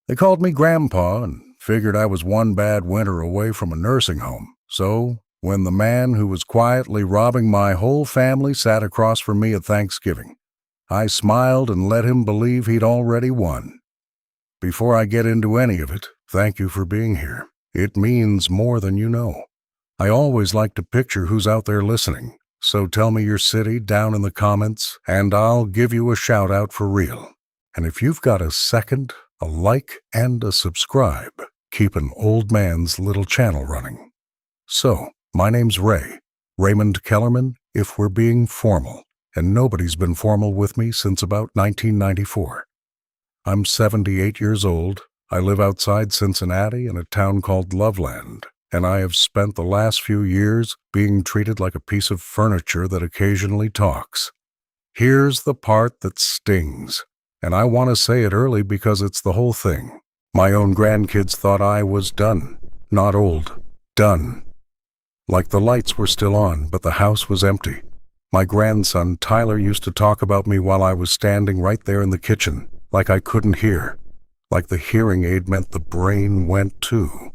They called me Grandpa and figured I was one bad winter away from a nursing home. So, when the man who was quietly robbing my whole family sat across from me at Thanksgiving, I smiled and let him believe he'd already won. Before I get into any of it, thank you for being here. It means more than you know. I always like to picture who's out there listening, so tell me your city down in the comments, and I'll give you a shout-out for real. And if you've got a second, a like, and a subscribe, keep an old man's little channel running. So, my name's Ray, Raymond Kellerman, if we're being formal, and nobody's been formal with me since about 1994. I'm 78 years old, I live outside Cincinnati in a town called Loveland, and I have spent the last few years being treated like a piece of furniture that occasionally talks. Here's the part that stings, and I want to say it early because it's the whole thing. My own grandkids thought I was done, not old, done. Like the lights were still on, but the house was empty. My grandson, Tyler, used to talk about me while I was standing right there in the kitchen, like I couldn't hear, like the hearing aid meant the brain went too.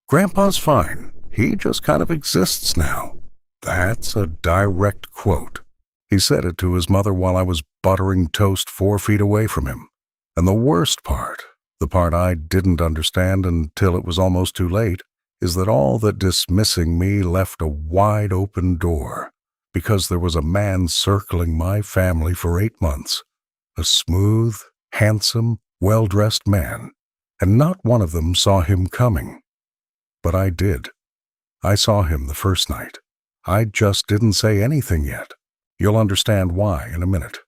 Grandpa's fine. He just kind of exists now. That's a direct quote. He said it to his mother while I was buttering toast 4 feet away from him. And the worst part, the part I didn't understand until it was almost too late, is that all that dismissing me left a wide open door, because there was a man circling my family for 8 months. A smooth, handsome, well-dressed man, and not one of them saw him coming. But I did. I saw him the first night. I just didn't say anything yet. You'll understand why in a minute.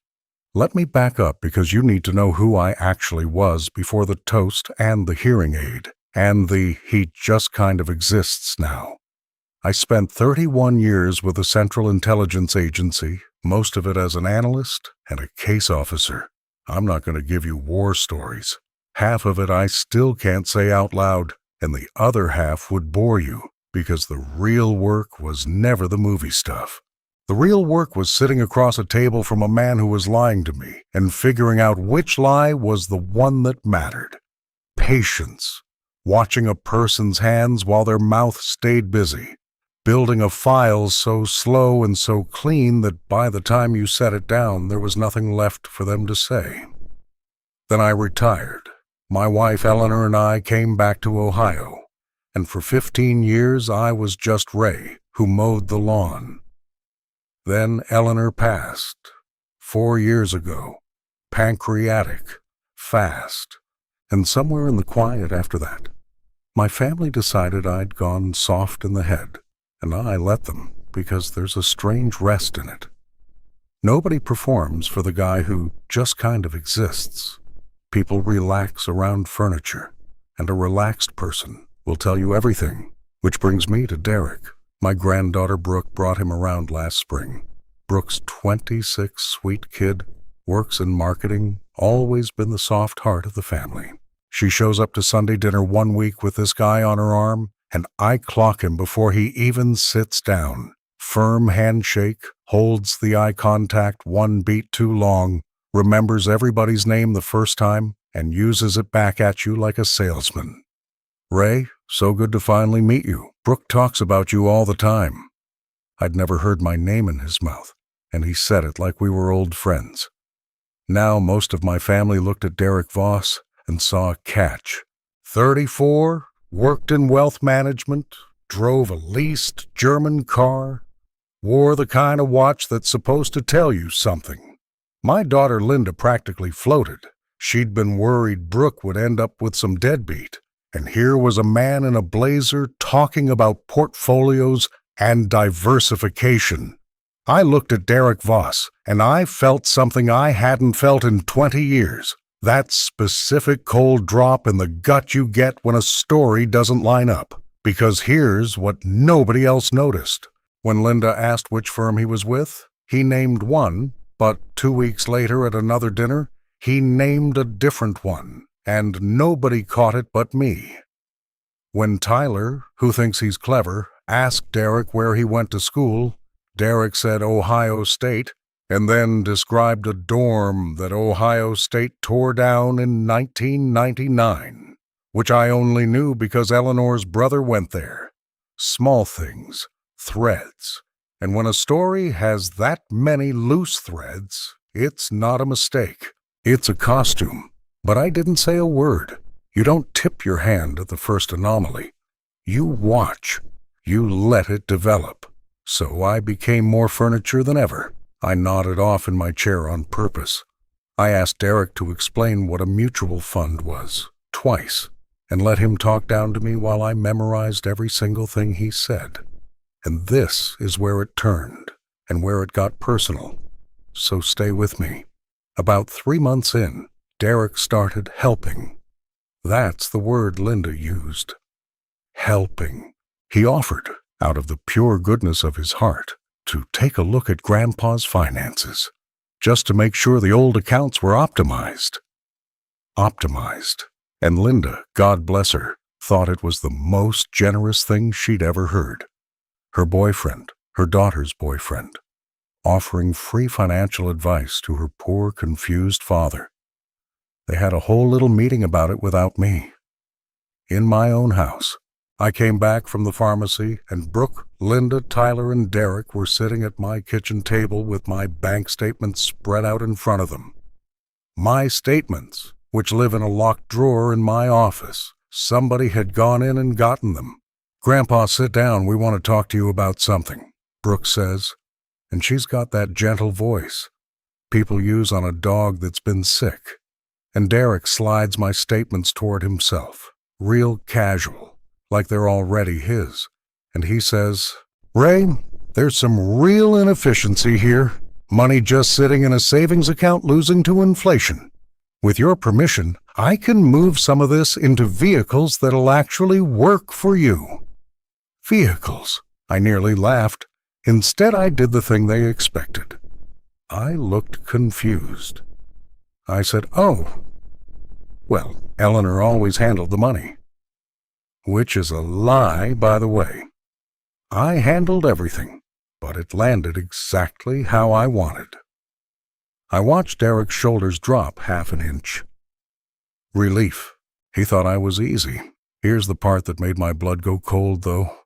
Let me back up because you need to know who I actually was before the toast and the hearing aid, and the he just kind of exists now. I spent 31 years with the Central Intelligence Agency, most of it as an analyst and a case officer. I'm not going to give you war stories. Half of it I still can't say out loud, and the other half would bore you, because the real work was never the movie stuff. The real work was sitting across a table from a man who was lying to me and figuring out which lie was the one that mattered. Patience. Watching a person's hands while their mouth stayed busy. Building a file so slow and so clean that by the time you set it down, there was nothing left for them to say. Then I retired. My wife Eleanor and I came back to Ohio, and for 15 years I was just Ray, who mowed the lawn. Then Eleanor passed, 4 years ago, pancreatic, fast, and somewhere in the quiet after that, my family decided I'd gone soft in the head, and I let them because there's a strange rest in it. Nobody performs for the guy who just kind of exists. People relax around furniture, and a relaxed person will tell you everything, which brings me to Derek. My granddaughter Brooke brought him around last spring. Brooke's 26, sweet kid, works in marketing, always been the soft heart of the family. She shows up to Sunday dinner one week with this guy on her arm, and I clock him before he even sits down. Firm handshake, holds the eye contact 1 beat too long, remembers everybody's name the first time, and uses it back at you like a salesman. Ray, so good to finally meet you. Brooke talks about you all the time. I'd never heard my name in his mouth, and he said it like we were old friends. Now most of my family looked at Derek Voss and saw a catch. 34, worked in wealth management, drove a leased German car, wore the kind of watch that's supposed to tell you something. My daughter Linda practically floated. She'd been worried Brooke would end up with some deadbeat. And here was a man in a blazer talking about portfolios and diversification. I looked at Derek Voss, and I felt something I hadn't felt in 20 years. That specific cold drop in the gut you get when a story doesn't line up. Because here's what nobody else noticed. When Linda asked which firm he was with, he named one, but 2 weeks later at another dinner, he named a different one, and nobody caught it but me. When Tyler, who thinks he's clever, asked Derek where he went to school, Derek said Ohio State, and then described a dorm that Ohio State tore down in 1999. which I only knew because Eleanor's brother went there. Small things, threads. And when a story has that many loose threads, it's not a mistake. It's a costume. But I didn't say a word. You don't tip your hand at the first anomaly. You watch. You let it develop. So I became more furniture than ever. I nodded off in my chair on purpose. I asked Derek to explain what a mutual fund was, twice, and let him talk down to me while I memorized every single thing he said. And this is where it turned, and where it got personal. So stay with me. About 3 months in, Derek started helping. That's the word Linda used. Helping. He offered, out of the pure goodness of his heart, to take a look at Grandpa's finances, just to make sure the old accounts were optimized. And Linda, God bless her, thought it was the most generous thing she'd ever heard. Her boyfriend, her daughter's boyfriend, offering free financial advice to her poor, confused father. They had a whole little meeting about it without me. In my own house. I came back from the pharmacy, and Brooke, Linda, Tyler, and Derek were sitting at my kitchen table with my bank statements spread out in front of them. My statements, which live in a locked drawer in my office. Somebody had gone in and gotten them. "Grandpa, sit down. We want to talk to you about something," Brooke says, and she's got that gentle voice people use on a dog that's been sick. And Derek slides my statements toward himself, real casual, like they're already his. And he says, "Ray, there's some real inefficiency here. Money just sitting in a savings account losing to inflation. With your permission, I can move some of this into vehicles that'll actually work for you." Vehicles. I nearly laughed. Instead, I did the thing they expected. I looked confused. I said, "Oh, well, Eleanor always handled the money." Which is a lie, by the way. I handled everything, but it landed exactly how I wanted. I watched Derek's shoulders drop half an inch. Relief. He thought I was easy. Here's the part that made my blood go cold, though.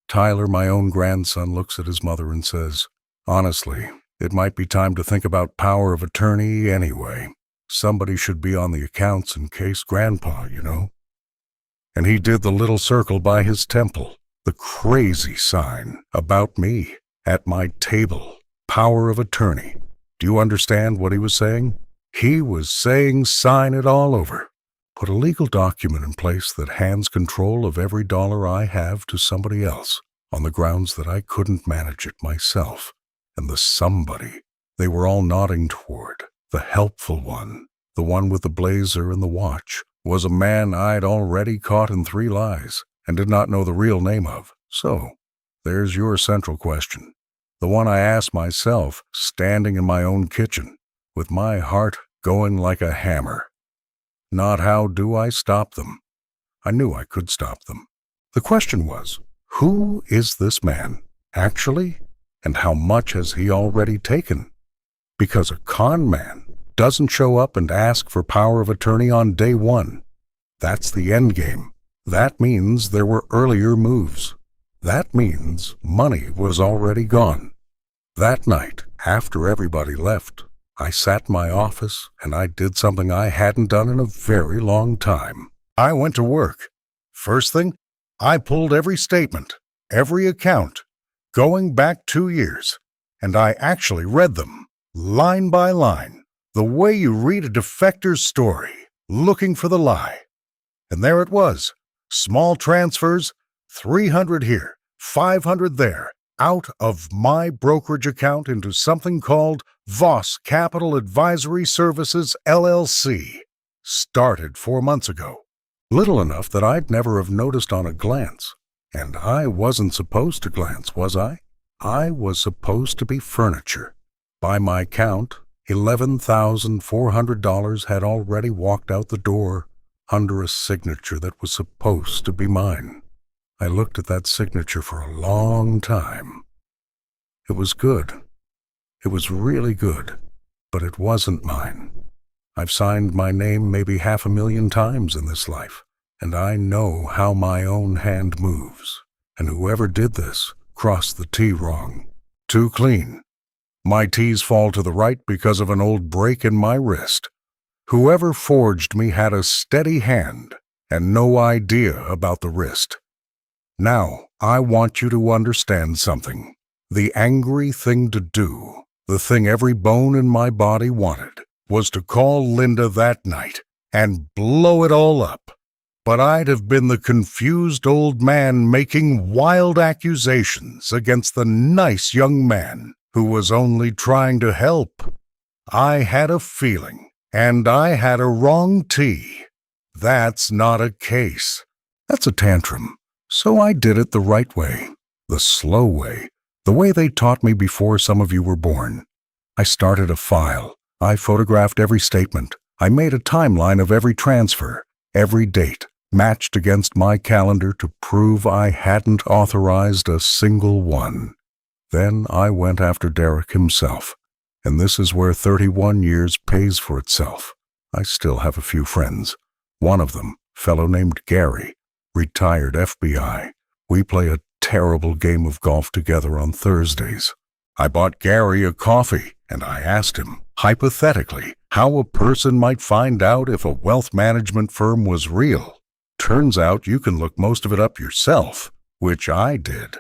Tyler, my own grandson, looks at his mother and says, "Honestly, it might be time to think about power of attorney anyway. Somebody should be on the accounts in case Grandpa, you know." And he did the little circle by his temple, the crazy sign, about me, at my table, power of attorney. Do you understand what he was saying? He was saying sign it all over. Put a legal document in place that hands control of every dollar I have to somebody else, on the grounds that I couldn't manage it myself. And the somebody they were all nodding toward, the helpful one, the one with the blazer and the watch, was a man I'd already caught in 3 lies and did not know the real name of. So, there's your central question, the one I asked myself, standing in my own kitchen, with my heart going like a hammer. Not how do I stop them? I knew I could stop them. The question was, who is this man, actually, and how much has he already taken? Because a con man doesn't show up and ask for power of attorney on day 1. That's the end game. That means there were earlier moves. That means money was already gone. That night, after everybody left, I sat in my office and I did something I hadn't done in a very long time. I went to work. First thing, I pulled every statement, every account, going back 2 years, and I actually read them, line by line. The way you read a defector's story, looking for the lie. And there it was. Small transfers, 300 here, 500 there, out of my brokerage account into something called Voss Capital Advisory Services, LLC. Started 4 months ago. Little enough that I'd never have noticed on a glance. And I wasn't supposed to glance, was I? I was supposed to be furniture. By my count, $11,400 had already walked out the door under a signature that was supposed to be mine. I looked at that signature for a long time. It was good. It was really good, but it wasn't mine. I've signed my name maybe 500,000 times in this life, and I know how my own hand moves, and whoever did this crossed the T wrong. Too clean. My T's fall to the right because of an old break in my wrist. Whoever forged me had a steady hand and no idea about the wrist. Now, I want you to understand something. The angry thing to do, the thing every bone in my body wanted, was to call Linda that night and blow it all up. But I'd have been the confused old man making wild accusations against the nice young man who was only trying to help. I had a feeling, and I had a wrong T. That's not a case. That's a tantrum. So I did it the right way, the slow way, the way they taught me before some of you were born. I started a file. I photographed every statement. I made a timeline of every transfer, every date, matched against my calendar to prove I hadn't authorized a single one. Then I went after Derek himself, and this is where 31 years pays for itself. I still have a few friends. One of them, fellow named Gary, retired FBI. We play a terrible game of golf together on Thursdays. I bought Gary a coffee, and I asked him, hypothetically, how a person might find out if a wealth management firm was real. Turns out you can look most of it up yourself, which I did.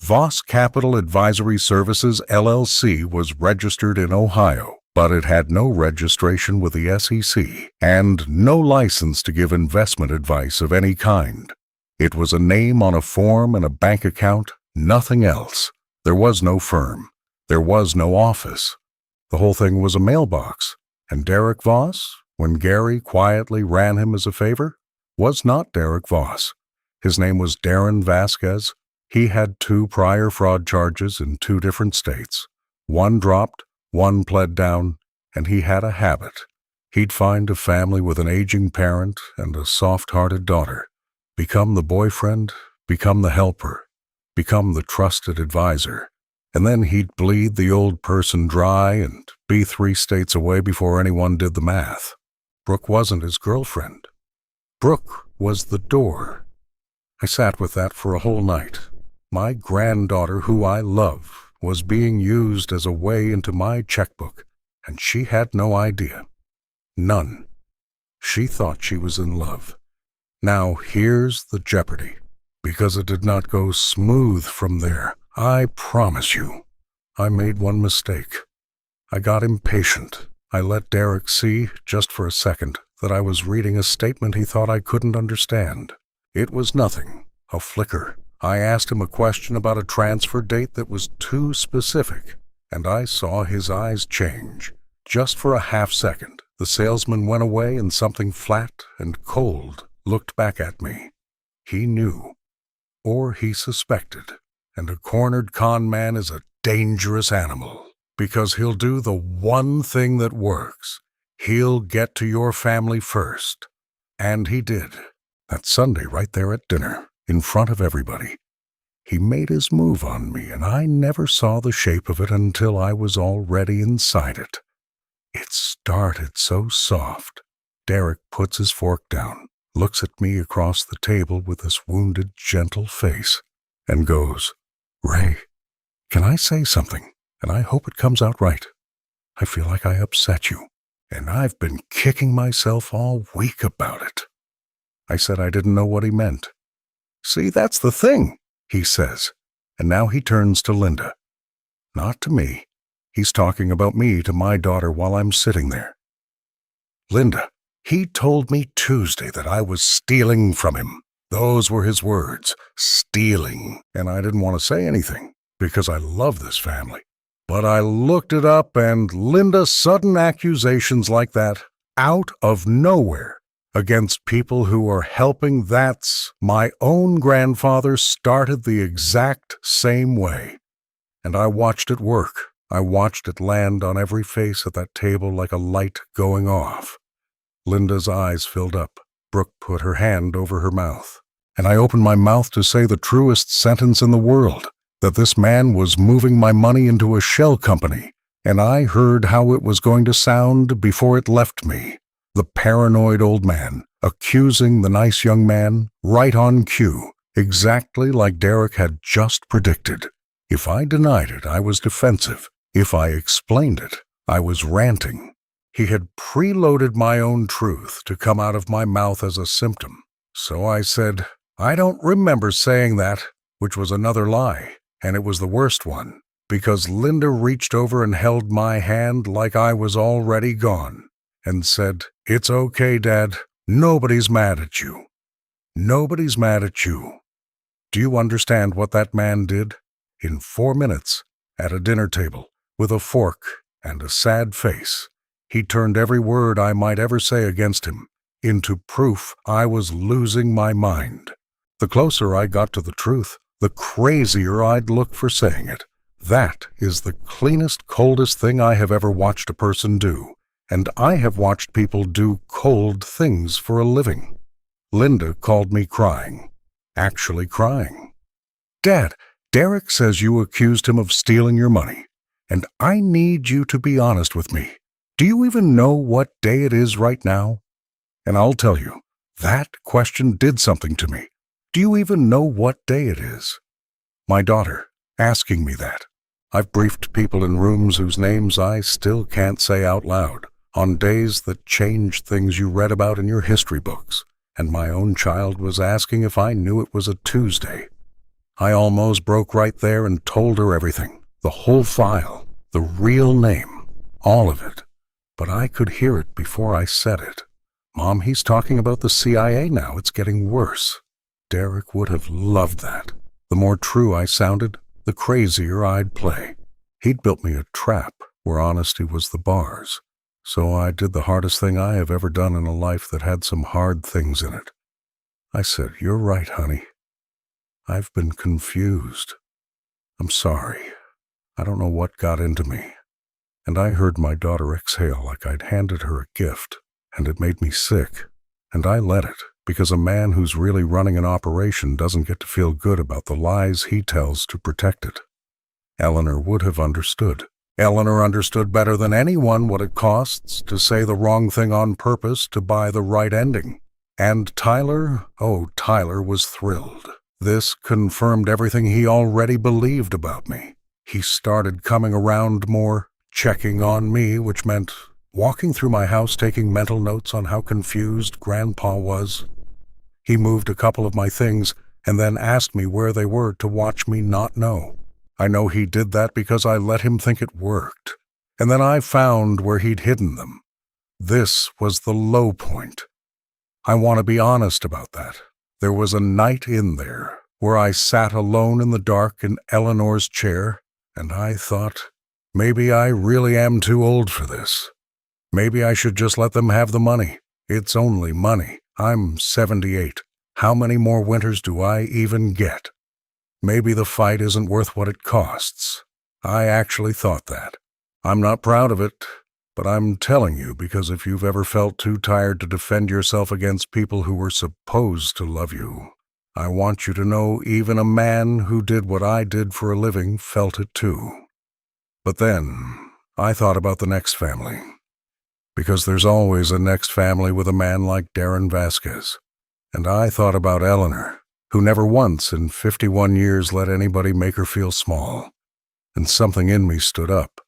Voss Capital Advisory Services, LLC was registered in Ohio, but it had no registration with the SEC and no license to give investment advice of any kind. It was a name on a form and a bank account, nothing else. There was no firm. There was no office. The whole thing was a mailbox, and Derek Voss, when Gary quietly ran him as a favor, was not Derek Voss. His name was Darren Vasquez. He had 2 prior fraud charges in 2 different states. One dropped, one pled down, and he had a habit. He'd find a family with an aging parent and a soft-hearted daughter, become the boyfriend, become the helper, become the trusted advisor, and then he'd bleed the old person dry and be 3 states away before anyone did the math. Brooke wasn't his girlfriend. Brooke was the door. I sat with that for a whole night. My granddaughter, who I love, was being used as a way into my checkbook, and she had no idea. None. She thought she was in love. Now here's the jeopardy, because it did not go smooth from there. I promise you. I made one mistake. I got impatient. I let Derek see, just for a second, that I was reading a statement he thought I couldn't understand. It was nothing, a flicker. I asked him a question about a transfer date that was too specific, and I saw his eyes change. Just for a half second, the salesman went away and something flat and cold looked back at me. He knew, or he suspected, and a cornered con man is a dangerous animal, because he'll do the one thing that works. He'll get to your family first. And he did. That Sunday right there at dinner, in front of everybody. He made his move on me, and I never saw the shape of it until I was already inside it. It started so soft. Derek puts his fork down, looks at me across the table with this wounded, gentle face, and goes, "Ray, can I say something? And I hope it comes out right. I feel like I upset you, and I've been kicking myself all week about it." I said I didn't know what he meant. "See, that's the thing," he says, and now he turns to Linda. Not to me. He's talking about me to my daughter while I'm sitting there. "Linda, he told me Tuesday that I was stealing from him. Those were his words, stealing, and I didn't want to say anything, because I love this family. But I looked it up, and Linda, sudden accusations like that, out of nowhere, against people who are helping, that's my own grandfather started the exact same way. And I watched it work. I watched it land on every face at that table like a light going off. Linda's eyes filled up. Brooke put her hand over her mouth. And I opened my mouth to say the truest sentence in the world, that this man was moving my money into a shell company, and I heard how it was going to sound before it left me. The paranoid old man, accusing the nice young man right on cue, exactly like Derek had just predicted. If I denied it, I was defensive. If I explained it, I was ranting. He had preloaded my own truth to come out of my mouth as a symptom. So I said, "I don't remember saying that," which was another lie, and it was the worst one, because Linda reached over and held my hand like I was already gone, and said, "It's okay, Dad. Nobody's mad at you. Nobody's mad at you." Do you understand what that man did? In 4 minutes, at a dinner table, with a fork and a sad face, he turned every word I might ever say against him into proof I was losing my mind. The closer I got to the truth, the crazier I'd look for saying it. That is the cleanest, coldest thing I have ever watched a person do, and I have watched people do cold things for a living. Linda called me crying. Actually crying. "Dad, Derek says you accused him of stealing your money, and I need you to be honest with me. Do you even know what day it is right now?" And I'll tell you, that question did something to me. Do you even know what day it is? My daughter, asking me that. I've briefed people in rooms whose names I still can't say out loud, on days that changed things you read about in your history books, and my own child was asking if I knew it was a Tuesday. I almost broke right there and told her everything, the whole file, the real name, all of it. But I could hear it before I said it. "Mom, he's talking about the CIA now. It's getting worse." Derek would have loved that. The more true I sounded, the crazier I'd play. He'd built me a trap where honesty was the bars. So I did the hardest thing I have ever done in a life that had some hard things in it. I said, "You're right, honey. I've been confused. I'm sorry. I don't know what got into me." And I heard my daughter exhale like I'd handed her a gift, and it made me sick. And I let it, because a man who's really running an operation doesn't get to feel good about the lies he tells to protect it. Eleanor would have understood. Eleanor understood better than anyone what it costs to say the wrong thing on purpose to buy the right ending. And Tyler, Tyler was thrilled. This confirmed everything he already believed about me. He started coming around more, checking on me, which meant walking through my house taking mental notes on how confused Grandpa was. He moved a couple of my things and then asked me where they were to watch me not know. I know he did that because I let him think it worked. And then I found where he'd hidden them. This was the low point. I want to be honest about that. There was a night in there where I sat alone in the dark in Eleanor's chair, and I thought, maybe I really am too old for this. Maybe I should just let them have the money. It's only money. I'm 78. How many more winters do I even get? Maybe the fight isn't worth what it costs. I actually thought that. I'm not proud of it, but I'm telling you because if you've ever felt too tired to defend yourself against people who were supposed to love you, I want you to know even a man who did what I did for a living felt it too. But then I thought about the next family. Because there's always a next family with a man like Darren Vasquez. And I thought about Eleanor, who never once in 51 years let anybody make her feel small. And something in me stood up.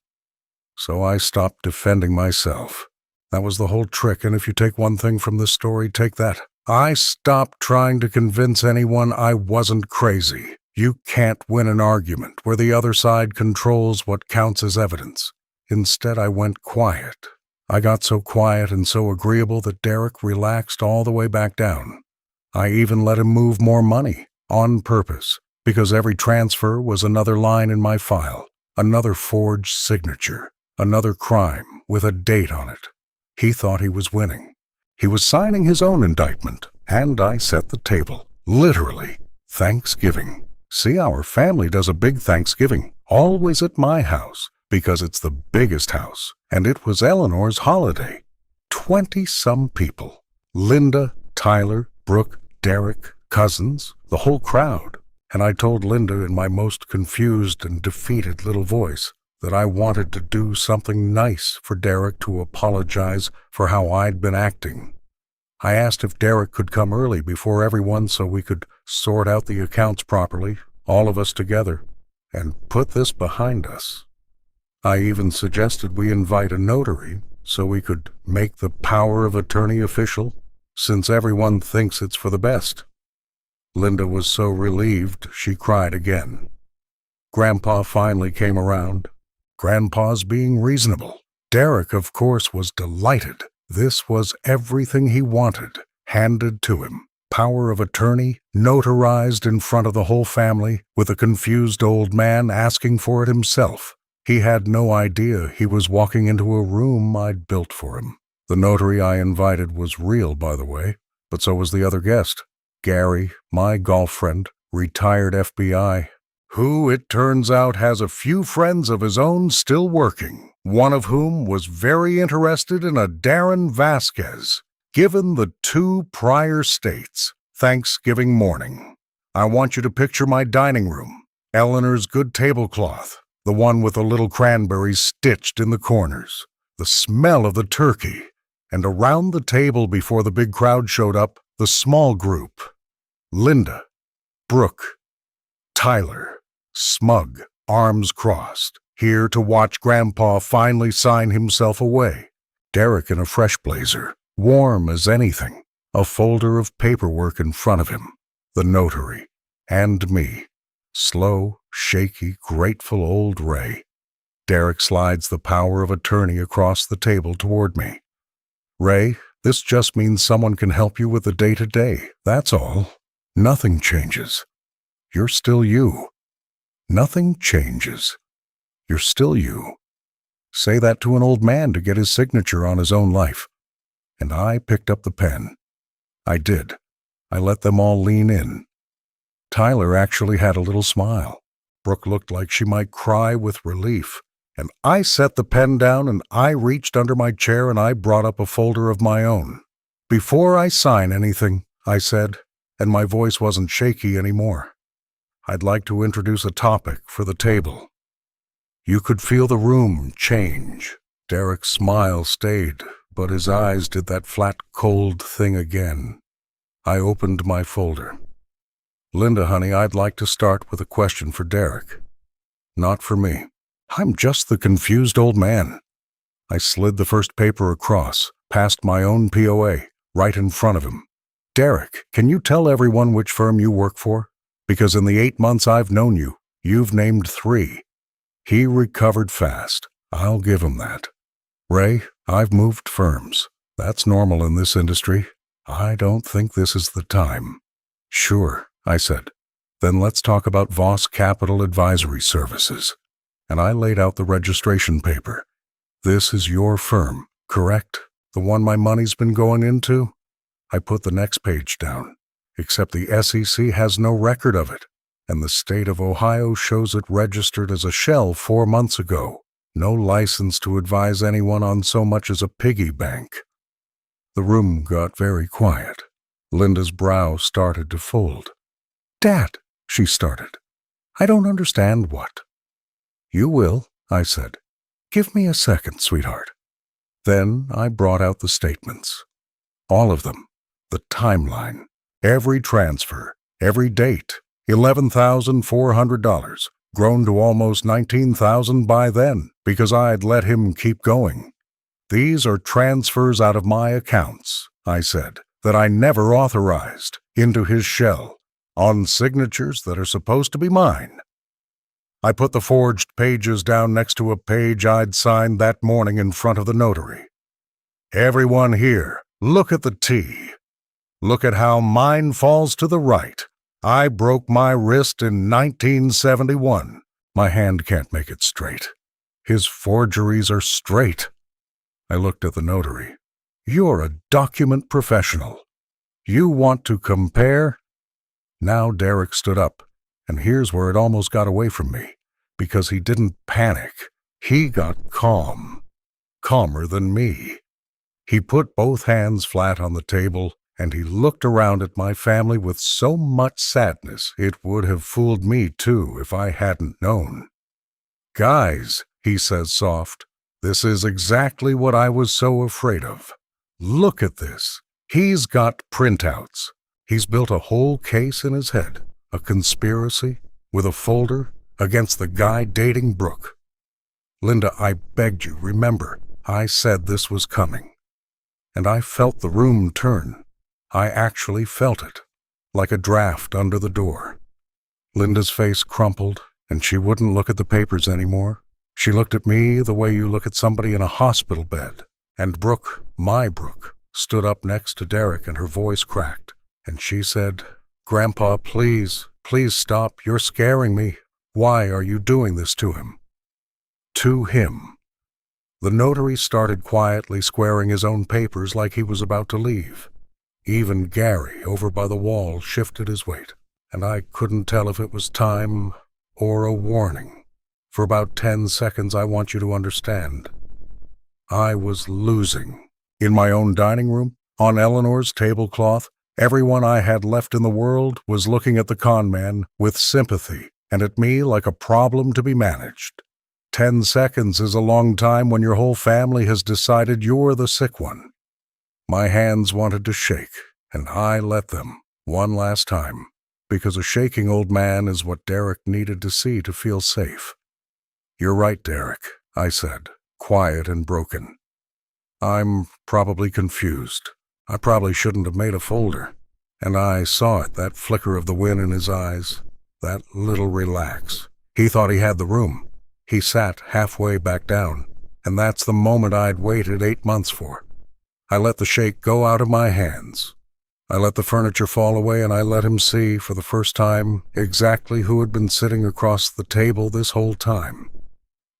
So I stopped defending myself. That was the whole trick, and if you take one thing from this story, take that. I stopped trying to convince anyone I wasn't crazy. You can't win an argument where the other side controls what counts as evidence. Instead, I went quiet. I got so quiet and so agreeable that Derek relaxed all the way back down. I even let him move more money, on purpose, because every transfer was another line in my file, another forged signature, another crime with a date on it. He thought he was winning. He was signing his own indictment, and I set the table. Literally, Thanksgiving. See, our family does a big Thanksgiving, always at my house, because it's the biggest house, and it was Eleanor's holiday. 20-some people. Linda, Tyler, Brooke, Derek, cousins, the whole crowd. And I told Linda in my most confused and defeated little voice that I wanted to do something nice for Derek to apologize for how I'd been acting. I asked if Derek could come early before everyone so we could sort out the accounts properly, all of us together, and put this behind us. I even suggested we invite a notary so we could make the power of attorney official, since everyone thinks it's for the best. Linda was so relieved she cried again. Grandpa finally came around. Grandpa's being reasonable. Derek, of course, was delighted. This was everything he wanted, handed to him. Power of attorney, notarized in front of the whole family, with a confused old man asking for it himself. He had no idea he was walking into a room I'd built for him. The notary I invited was real, by the way, but so was the other guest, Gary, my golf friend, retired FBI, who, it turns out, has a few friends of his own still working, one of whom was very interested in a Darren Vasquez, given the 2 prior states, Thanksgiving morning. I want you to picture my dining room, Eleanor's good tablecloth, the one with the little cranberries stitched in the corners, the smell of the turkey, and around the table before the big crowd showed up, the small group. Linda, Brooke, Tyler, smug, arms crossed, here to watch Grandpa finally sign himself away. Derek in a fresh blazer, warm as anything, a folder of paperwork in front of him, the notary, and me. Slow, shaky, grateful old Ray. Derek slides the power of attorney across the table toward me. Ray, this just means someone can help you with the day-to-day, that's all. Nothing changes. You're still you. Nothing changes. You're still you. Say that to an old man to get his signature on his own life. And I picked up the pen. I did. I let them all lean in. Tyler actually had a little smile. Brooke looked like she might cry with relief. And I set the pen down and I reached under my chair and I brought up a folder of my own. Before I sign anything, I said, and my voice wasn't shaky anymore, I'd like to introduce a topic for the table. You could feel the room change. Derek's smile stayed, but his eyes did that flat, cold thing again. I opened my folder. Linda, honey, I'd like to start with a question for Derek. Not for me. I'm just the confused old man. I slid the first paper across, past my own POA, right in front of him. Derek, can you tell everyone which firm you work for? Because in the 8 months I've known you, you've named 3. He recovered fast. I'll give him that. Ray, I've moved firms. That's normal in this industry. I don't think this is the time. Sure, I said. Then let's talk about Voss Capital Advisory Services. And I laid out the registration paper. This is your firm, correct? The one my money's been going into? I put the next page down, except the SEC has no record of it, and the state of Ohio shows it registered as a shell 4 months ago. No license to advise anyone on so much as a piggy bank. The room got very quiet. Linda's brow started to fold. Dad, she started. I don't understand what. You will, I said. Give me a second, sweetheart. Then I brought out the statements. All of them. The timeline. Every transfer. Every date. $11,400. Grown to almost $19,000 by then, because I'd let him keep going. These are transfers out of my accounts, I said, that I never authorized, into his shell, on signatures that are supposed to be mine. I put the forged pages down next to a page I'd signed that morning in front of the notary. Everyone here, look at the T. Look at how mine falls to the right. I broke my wrist in 1971. My hand can't make it straight. His forgeries are straight. I looked at the notary. You're a document professional. You want to compare? Now Derek stood up, and here's where it almost got away from me, because he didn't panic. He got calm. Calmer than me. He put both hands flat on the table, and he looked around at my family with so much sadness it would have fooled me too if I hadn't known. Guys, he says soft, this is exactly what I was so afraid of. Look at this. He's got printouts. He's built a whole case in his head, a conspiracy with a folder against the guy dating Brooke. Linda, I begged you, remember, I said this was coming. And I felt the room turn. I actually felt it, like a draft under the door. Linda's face crumpled, and she wouldn't look at the papers anymore. She looked at me the way you look at somebody in a hospital bed. And Brooke, my Brooke, stood up next to Derek, and her voice cracked. And she said, "Grandpa, please, please stop. You're scaring me. Why are you doing this to him?" To him. The notary started quietly squaring his own papers like he was about to leave. Even Gary, over by the wall, shifted his weight, and I couldn't tell if it was time or a warning. For about 10 seconds, I want you to understand. I was losing. In my own dining room, on Eleanor's tablecloth, everyone I had left in the world was looking at the con man with sympathy and at me like a problem to be managed. 10 seconds is a long time when your whole family has decided you're the sick one. My hands wanted to shake, and I let them, one last time, because a shaking old man is what Derek needed to see to feel safe. "You're right, Derek," I said, quiet and broken. "I'm probably confused. I probably shouldn't have made a folder." And I saw it, that flicker of the wind in his eyes, that little relax. He thought he had the room. He sat halfway back down, and that's the moment I'd waited 8 months for. I let the shake go out of my hands. I let the furniture fall away, and I let him see, for the first time, exactly who had been sitting across the table this whole time.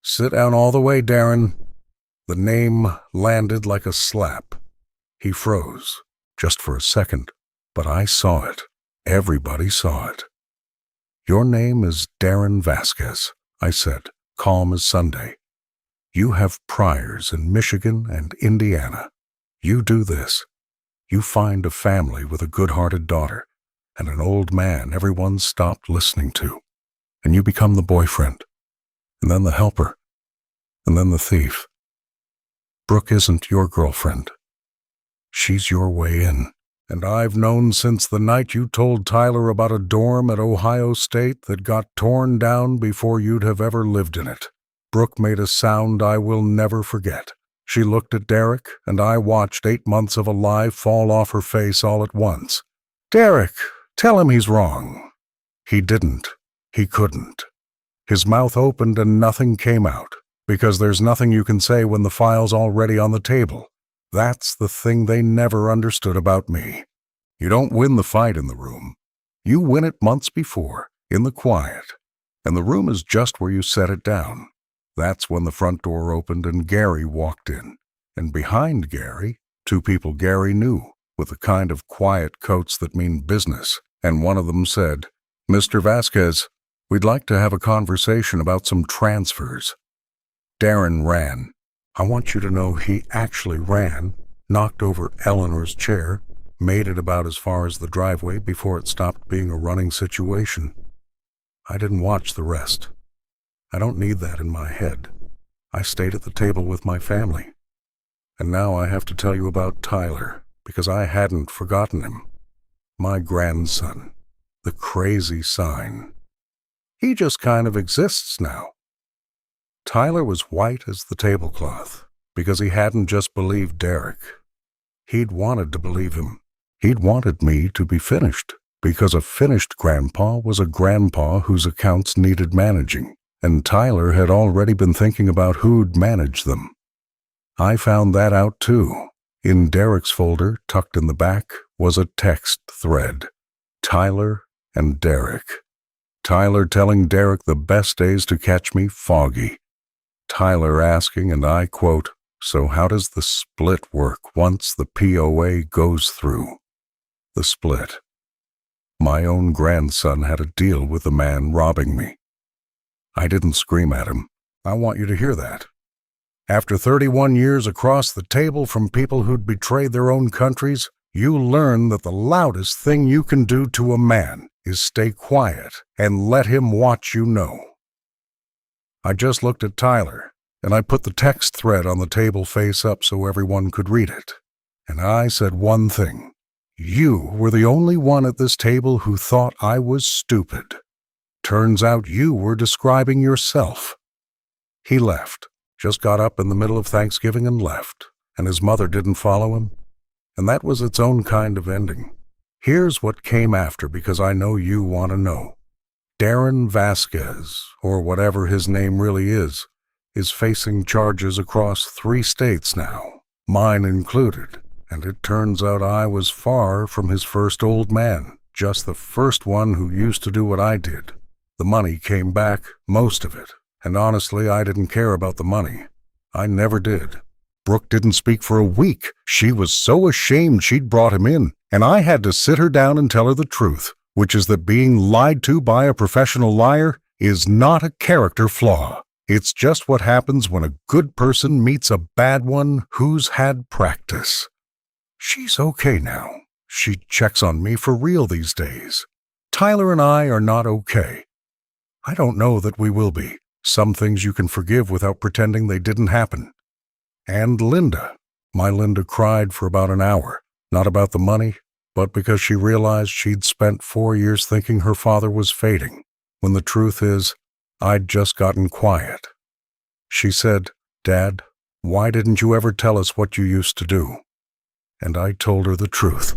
"Sit down all the way, Darren." The name landed like a slap. He froze, just for a second, but I saw it. Everybody saw it. "Your name is Darren Vasquez," I said, calm as Sunday. "You have priors in Michigan and Indiana. You do this. You find a family with a good-hearted daughter and an old man everyone stopped listening to, and you become the boyfriend, and then the helper, and then the thief. Brooke isn't your girlfriend. She's your way in. And I've known since the night you told Tyler about a dorm at Ohio State that got torn down before you'd have ever lived in it. Brooke made a sound I will never forget. She looked at Derek, and I watched 8 months of a lie fall off her face all at once. "Derek, tell him he's wrong." He didn't. He couldn't. His mouth opened and nothing came out, because there's nothing you can say when the file's already on the table. That's the thing they never understood about me. You don't win the fight in the room. You win it months before, in the quiet. And the room is just where you set it down. That's when the front door opened and Gary walked in. And behind Gary, 2 people Gary knew, with the kind of quiet coats that mean business. And one of them said, "Mr. Vasquez, we'd like to have a conversation about some transfers." Darren ran. I want you to know he actually ran, knocked over Eleanor's chair, made it about as far as the driveway before it stopped being a running situation. I didn't watch the rest. I don't need that in my head. I stayed at the table with my family. And now I have to tell you about Tyler, because I hadn't forgotten him. My grandson. The crazy sign. He just kind of exists now. Tyler was white as the tablecloth, because he hadn't just believed Derek. He'd wanted to believe him. He'd wanted me to be finished, because a finished grandpa was a grandpa whose accounts needed managing, and Tyler had already been thinking about who'd manage them. I found that out too. In Derek's folder, tucked in the back, was a text thread. Tyler and Derek. Tyler telling Derek the best days to catch me foggy. Tyler asking, and I quote, "So how does the split work once the POA goes through?" The split. My own grandson had a deal with the man robbing me. I didn't scream at him. I want you to hear that. After 31 years across the table from people who'd betrayed their own countries, you learn that the loudest thing you can do to a man is stay quiet and let him watch you know. I just looked at Tyler, and I put the text thread on the table face up so everyone could read it. and I said one thing. You were the only one at this table who thought I was stupid. Turns out you were describing yourself. He left, just got up in the middle of Thanksgiving and left, and his mother didn't follow him. And that was its own kind of ending. Here's what came after, because I know you want to know. Darren Vasquez, or whatever his name really is facing charges across 3 states now, mine included, and it turns out I was far from his first old man, just the first one who used to do what I did. The money came back, most of it, and honestly, I didn't care about the money. I never did. Brooke didn't speak for a week. She was so ashamed she'd brought him in, and I had to sit her down and tell her the truth, which is that being lied to by a professional liar is not a character flaw. It's just what happens when a good person meets a bad one who's had practice. She's okay now. She checks on me for real these days. Tyler and I are not okay. I don't know that we will be. Some things you can forgive without pretending they didn't happen. And Linda. My Linda cried for about an hour, not about the money, but because she realized she'd spent 4 years thinking her father was fading, when the truth is, I'd just gotten quiet. She said, "Dad, why didn't you ever tell us what you used to do?" And I told her the truth.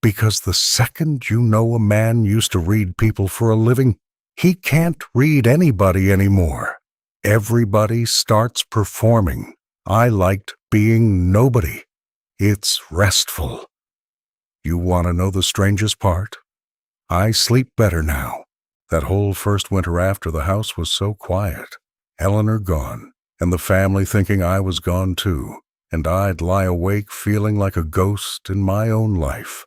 Because the second you know a man used to read people for a living, he can't read anybody anymore. Everybody starts performing. I liked being nobody. It's restful. You want to know the strangest part? I sleep better now. That whole first winter after, the house was so quiet. Eleanor gone, and the family thinking I was gone too, and I'd lie awake feeling like a ghost in my own life.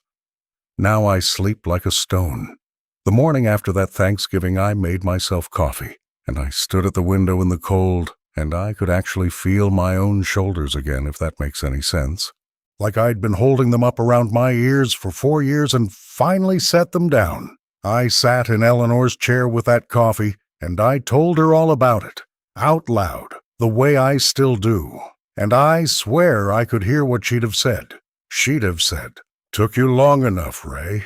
Now I sleep like a stone. The morning after that Thanksgiving, I made myself coffee, and I stood at the window in the cold, and I could actually feel my own shoulders again, if that makes any sense. Like I'd been holding them up around my ears for 4 years and finally set them down. I sat in Eleanor's chair with that coffee, and I told her all about it, out loud, the way I still do. And I swear I could hear what she'd have said. She'd have said, "Took you long enough, Ray.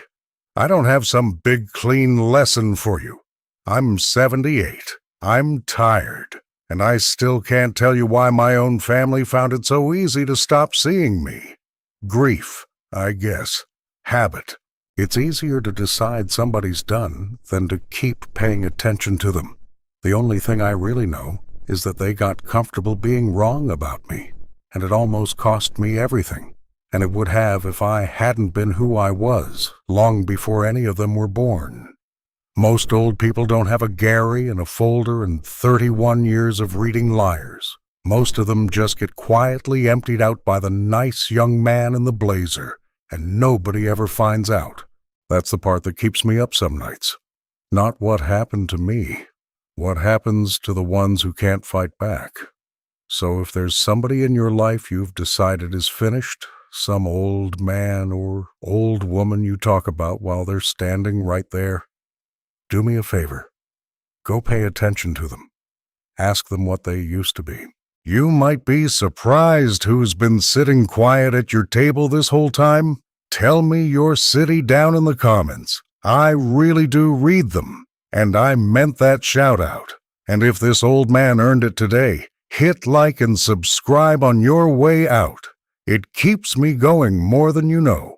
I don't have some big clean lesson for you. I'm 78. I'm tired. And I still can't tell you why my own family found it so easy to stop seeing me. Grief, I guess. Habit. It's easier to decide somebody's done than to keep paying attention to them. The only thing I really know is that they got comfortable being wrong about me, and it almost cost me everything. And it would have if I hadn't been who I was, long before any of them were born. Most old people don't have a Gary and a folder and 31 years of reading liars. Most of them just get quietly emptied out by the nice young man in the blazer, and nobody ever finds out. That's the part that keeps me up some nights. Not what happened to me. What happens to the ones who can't fight back. So if there's somebody in your life you've decided is finished, some old man or old woman you talk about while they're standing right there, do me a favor. Go pay attention to them. Ask them what they used to be. You might be surprised who's been sitting quiet at your table this whole time. Tell me your city down in the comments. I really do read them, and I meant that shout out. And if this old man earned it today, hit like and subscribe on your way out. It keeps me going more than you know.